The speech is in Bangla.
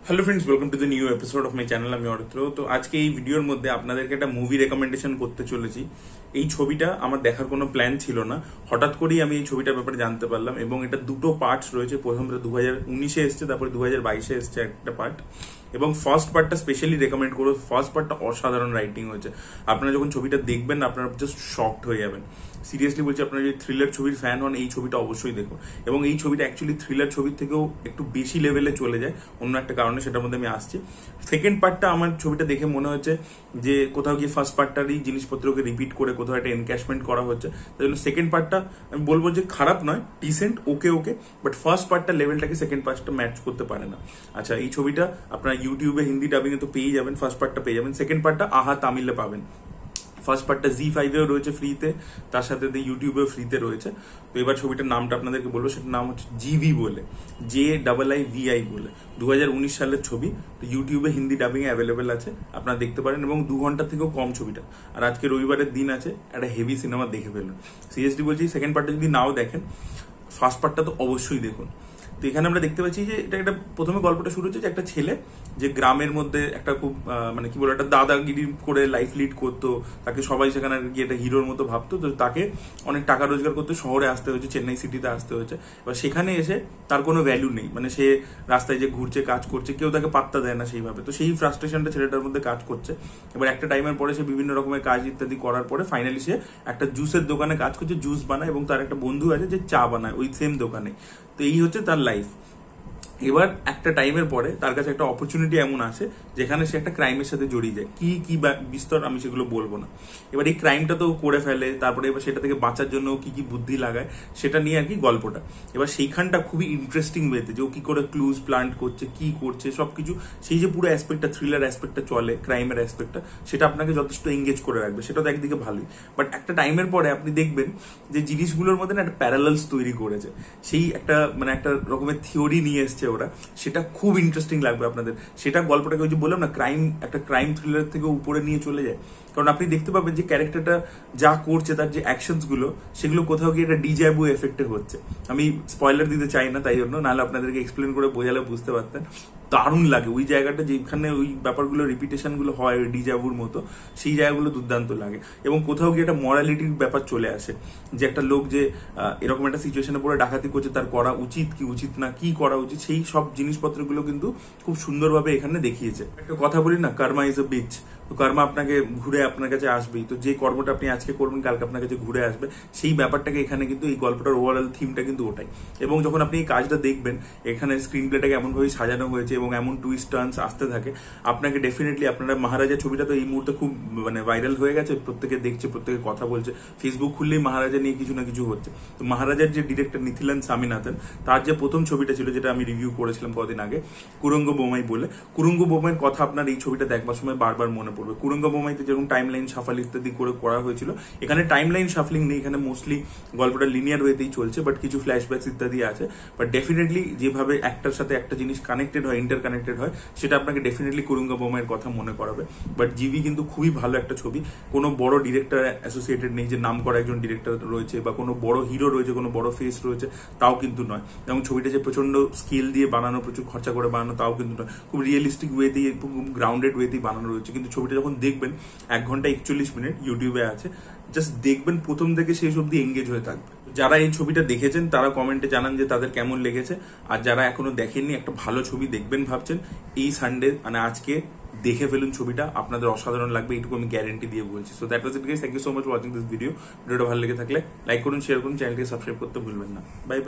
Hello friends, welcome to the new episode of my channel. আমি অরিত্র। তো আজকে এই ভিডিওর মধ্যে আপনাদেরকে একটা মুভি রেকমেন্ডেশন করতে চলেছি। এই ছবিটা আমার দেখার কোনো প্ল্যান ছিল না, হঠাৎ করেই আমি এই ছবিটার ব্যাপারে জানতে পারলাম এবং এটা দুটো পার্টস রয়েছে। প্রথমটা 2019-এ এসছে, তারপরে 2022-এ এসছে একটা পার্ট। এবং ফার্স্ট পার্টটা স্পেশালি রেকমেন্ড করবো। ফার্স্ট পার্টটা অসাধারণ রাইটিং হয়েছে। আপনারা যখন ছবিটা দেখবেন আপনারা জাস্ট শকড হয়ে যাবেন। সিরিয়াসলি বলছি, আপনারা যদি থ্রিলার ছবির ফ্যান হন এই ছবিটা অবশ্যই দেখুন। এবং এই ছবিটা অ্যাকচুয়ালি থ্রিলার ছবির থেকেও একটু বেশি লেভেলে চলে যায় অন্য একটা কারণে, সেটার মধ্যে আমি আসছি। সেকেন্ড পার্টটা আমার ছবিটা দেখে মনে হচ্ছে যে কোথাও গিয়ে ফার্স্ট পার্টটারই জিনিসপত্রকে রিপিট করে কোথাও একটা এনক্যাশমেন্ট করা হচ্ছে। তাই জন্য সেকেন্ড পার্টটা আমি বলবো যে খারাপ নয়, decent, okay okay, but first পার্টটা লেভেলটাকে সেকেন্ড পার্টটা ম্যাচ করতে পারে না। আচ্ছা, এই ছবিটা আপনারা ইউটিউবে হিন্দি ডাবিংয়ে তো পেয়ে যাবেন, ফার্স্ট পার্টটা পেয়ে যাবেন। সেকেন্ড পার্টটা আহা তামিলে পাবেন। ফার্স্ট পার্টটা ZEE5-এও রয়েছে ফ্রিতে, তার সাথে ইউটিউবেও ফ্রিতে রয়েছে। তো এবার ছবিটার নামটা আপনাদেরকে বলবো, সেটার নাম হচ্ছে জিভি বলে, JIIVI বলে। 2019 সালের ছবি। তো ইউটিউবে হিন্দি ডাবিংয়ে অ্যাভেলেবেল আছে, আপনারা দেখতে পারেন। এবং 2 ঘন্টা থেকেও কম ছবিটা। আর আজকে রবিবারের দিন আছে, একটা হেভি সিনেমা দেখে ফেলুন। সিরিয়াসলি বলছি, সেকেন্ড পার্টটা যদি নাও দেখেন, ফার্স্ট পার্টটা তো অবশ্যই দেখুন। তো এখানে আমরা দেখতে পাচ্ছি যে এটা একটা প্রথমে গল্পটা শুরু হচ্ছে যে একটা ছেলে যে গ্রামের মধ্যে একটা খুব মানে কি বলে একটা দাদাগিরি করে লাইফ লিড করতো, তাকে সবাই সেখানে গিয়ে একটা হিরোর মতো ভাবতো। তো তাকে অনেক টাকা রোজগার করতে শহরে আসতে হয়েছে, চেন্নাই সিটিতে আসতে হয়েছে। এবার সেখানে এসে তার কোনো ভ্যালু নেই, মানে সে রাস্তায় যে ঘুরছে, কাজ করছে, কেউ তাকে পাত্তা দেয় না সেইভাবে। তো সেই ফ্রাস্ট্রেশনটা ছেলেটার মধ্যে কাজ করছে। এবার একটা টাইমের পরে সে বিভিন্ন রকমের কাজ ইত্যাদি করার পরে ফাইনালি সে একটা জুসের দোকানে কাজ করছে, জুস বানায়, এবং তার একটা বন্ধু আছে যে চা বানায় ওই সেম দোকানে। তো এই হচ্ছে তার লাইফ। এবার একটা টাইমের পরে তার কাছে একটা অপরচুনিটি এমন আসে যেখানে সে একটা ক্রাইমের সাথে জড়িয়ে যায়। কি কি বিস্তর আমি সেগুলো বলবো না। এবার এই ক্রাইমটা তো করে ফেলে, তারপরে এবার সেটা থেকে বাঁচার জন্য কি কি বুদ্ধি লাগায় সেটা নিয়ে আর কি গল্পটা। এবার সেইখানটা খুবই ইন্টারেস্টিং ওয়েতে যে ও কি করে ক্লুজ প্লান্ট করছে, কি করছে সবকিছু, সেই যে পুরো অ্যাসপেক্টটা, থ্রিলার অ্যাসপেক্টটা চলে, ক্রাইমের অ্যাসপেক্টটা, সেটা আপনাকে যথেষ্ট এঙ্গেজ করে রাখবে। সেটা তো একদিকে ভালোই, বাট একটা টাইমের পরে আপনি দেখবেন যে জিনিসগুলোর মধ্যে না একটা প্যারালালস তৈরি করেছে। সেই একটা মানে একটা রকমের থিওরি নিয়ে এসছে ওরা, সেটা খুব ইন্টারেস্টিং লাগবে আপনাদের। সেটা গল্পটাকে ওই যে বললাম না, একটা ক্রাইম থ্রিলার থেকে উপরে নিয়ে চলে যায়। কারণ আপনি দেখতে পাবেন যে ক্যারেক্টারটা যা করছে, তার যে অ্যাকশনস গুলো, সেগুলো কোথাও গিয়ে একটা ডিজাবু এফেক্টে হচ্ছে। আমি স্পয়লার দিতে চাই না, তাই জন্য, নাহলে আপনাদেরকে এক্সপ্লেন করে বোঝালে বুঝতে পারতেন। দারুণ লাগে ওই জায়গাটা, যেখানে ওই ব্যাপারগুলো রিপিটেশন গুলো হয় ডিজাবুর মতো, সেই জায়গাগুলো দুর্দান্ত লাগে। এবং কোথাও গিয়ে একটা মরালিটির ব্যাপার চলে আসে, যে একটা লোক যে এরকম একটা সিচুয়েশনে পড়ে ডাকাতি করছে, তার করা উচিত কি উচিত না, কি করা উচিত, সেই সব জিনিসপত্রগুলো কিন্তু খুব সুন্দরভাবে এখানে দেখিয়েছে। একটা কথা বলি না, কর্মা ইজ এ বিচ। তো কর্মা আপনাকে ঘুরে আপনার কাছে আসবেই। তো যে কর্মটা আপনি আজকে করবেন কালকে আপনার কাছে ঘুরে আসবে, সেই ব্যাপারটাকে এখানে কিন্তু এই গল্পটার ওভারঅল থিমটা কিন্তু ওটাই। এবং যখন আপনি এই কাজটা দেখবেন, এখানে স্ক্রিন প্লেটাকে এমনভাবে সাজানো হয়েছে এবং এমন টুইস্ট টার্নস আসতে থাকে, আপনাকে ডেফিনেটলি, আপনারা মহারাজা ছবিটা তো এই মুহূর্তে খুব মানে ভাইরাল হয়ে গেছে, প্রত্যেকে দেখছে, প্রত্যেকে কথা বলছে, ফেসবুক খুললেই মহারাজা নিয়ে কিছু না কিছু হচ্ছে। তো মহারাজার যে ডিরেক্টর নিথিলান স্বামীনাথন, তার যে প্রথম ছবিটা ছিল, যেটা আমি রিভিউ করেছিলাম কদিন আগে, কুরঙ্গ বোমাই বলে, কুরঙ্গ বোমাইয়ের কথা আপনার এই ছবিটা দেখবার সময় বারবার মনে পড়বে। কুরঙ্গ বোমাইতে যেরকম টাইম লাইন শাফল ইত্যাদি করে করা হয়েছিল, এখানে টাইম লাইন শাফলিং নেই, এখানে মোস্টলি গল্পটা লিনিয়ার ওয়েতেই চলছে, বাট কিছু ফ্ল্যাশব্যাকস ইত্যাদি আছে। বাট ডেফিনেটলি যেভাবে একটার সাথে একটা জিনিস কানেক্টেড হয়, ইন্টার কানেক্টেড হয়, সেটা আপনাকে ডেফিনেটলি কুরঙ্গ বোমাইয়ের কথা মনে করাবে। বাট জিভি কিন্তু খুবই ভালো একটা ছবি। কোনো বড় ডিরেক্টর অ্যাসোসিয়েটেড নেই, যে নাম করা একজন ডিরেক্টর রয়েছে বা কোনো বড় হিরো রয়েছে, কোনো বড় ফেস রয়েছে, তাও কিন্তু নয়। এবং ছবিটা যে প্রচন্ড স্কিল দিয়ে বানানো, প্রচুর খরচা করে বানানো, তাও কিন্তু নয়। খুব রিয়েলিস্টিক ওয়েতেই, খুব গ্রাউন্ডেড ওয়েতেই বানানো রয়েছে। কিন্তু ছবিটা যখন দেখবেন, 1 ঘন্টা 41 মিনিট, ইউটিউবে আছে, জাস্ট দেখবেন, প্রথম থেকে শেষ অব্দি এঙ্গেজ হয়ে থাকবে। যারা এই ছবিটা দেখেছেন তারা কমেন্টে জানান যে তাদের কেমন লেগেছে। আর যারা এখনো দেখেননি, একটা ভালো ছবি দেখবেন ভাবছেন, এই সানডে মানে আজকে দেখে ফেলুন ছবিটা, আপনাদের অসাধারণ লাগবে, এইটুকু আমি গ্যারেন্টি দিয়ে বলছি। So that was it guys, thank you so much watching this video. ভিডিওটা ভালো লেগে থাকলে লাইক করুন, শেয়ার করুন, চ্যানেলকে সাবস্ক্রাইব করতে ভুলবেন না। Bye bye.